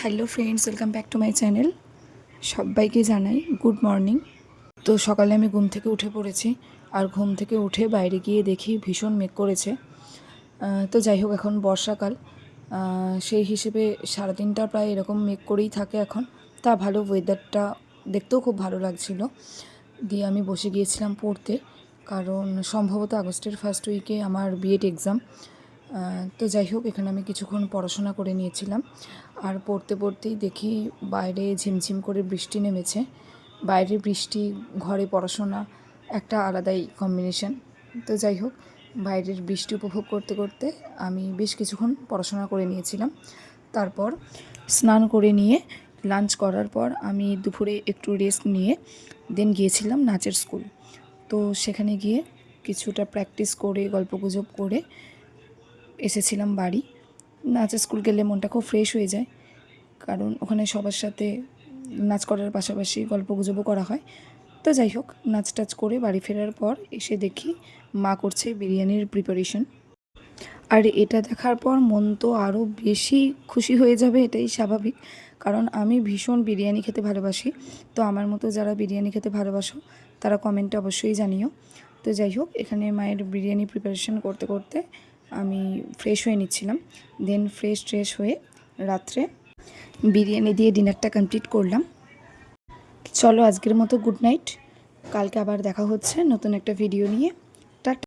Hello friends, welcome back to my channel. সবাইকে জানাই good morning. তো সকালে আমি ঘুম থেকে উঠে পড়েছি, আর ঘুম থেকে উঠে বাইরে গিয়ে দেখি ভীষণ মেঘ করেছে। তো যাই হোক, এখন বর্ষাকাল, সেই হিসেবে সারাদিনটা প্রায় এরকম মেঘ করেই থাকে এখন। তা ভালো, ওয়েদারটা দেখতেও খুব ভালো লাগছিল। দিয়ে আমি বসে গিয়েছিলাম পড়তে, কারণ সম্ভবত আগস্টের ফার্স্ট উইকে আমার বিএড এক্সাম। তো যাই হোক, এখানে আমি কিছুক্ষণ পড়াশোনা করে নিয়েছিলাম, আর পড়তে পড়তেই দেখি বাইরে ঝিমঝিম করে বৃষ্টি নেমেছে। বাইরে বৃষ্টি, ঘরে পড়াশোনা, একটা আলাদাই কম্বিনেশন। তো যাই হোক, বাইরের বৃষ্টি উপভোগ করতে করতে আমি বেশ কিছুক্ষণ পড়াশোনা করে নিয়েছিলাম। তারপর স্নান করে নিয়ে লাঞ্চ করার পর আমি দুপুরে একটু রেস্ট নিয়ে দেন গিয়েছিলাম নাচের স্কুল। তো সেখানে গিয়ে কিছুটা প্র্যাকটিস করে গল্পগুজব করে এসেছিলাম বাড়ি। নাচের স্কুল গেলে মনটা খুব ফ্রেশ হয়ে যায়, কারণ ওখানে সবার সাথে নাচ করার পাশাপাশি গল্পগুজবও করা হয়। তো যাই হোক, নাচ টাচ করে বাড়ি ফেরার পর এসে দেখি মা করছে বিরিয়ানির প্রিপারেশন। আর এটা দেখার পর মন তো আরও বেশি খুশি হয়ে যাবে, এটাই স্বাভাবিক, কারণ আমি ভীষণ বিরিয়ানি খেতে ভালোবাসি। তো আমার মতো যারা বিরিয়ানি খেতে ভালোবাসো তারা কমেন্টে অবশ্যই জানিও। তো যাই হোক, এখানে মায়ের বিরিয়ানি প্রিপারেশন করতে করতে আমি ফ্রেশ হয়ে নিচ্ছিলাম। দেন ফ্রেশ হয়ে রাত্রে বিরিয়ানি দিয়ে ডিনারটা কমপ্লিট করলাম। চলো আজকের মতো গুড নাইট। কালকে আবার দেখা হচ্ছে নতুন একটা ভিডিও নিয়ে।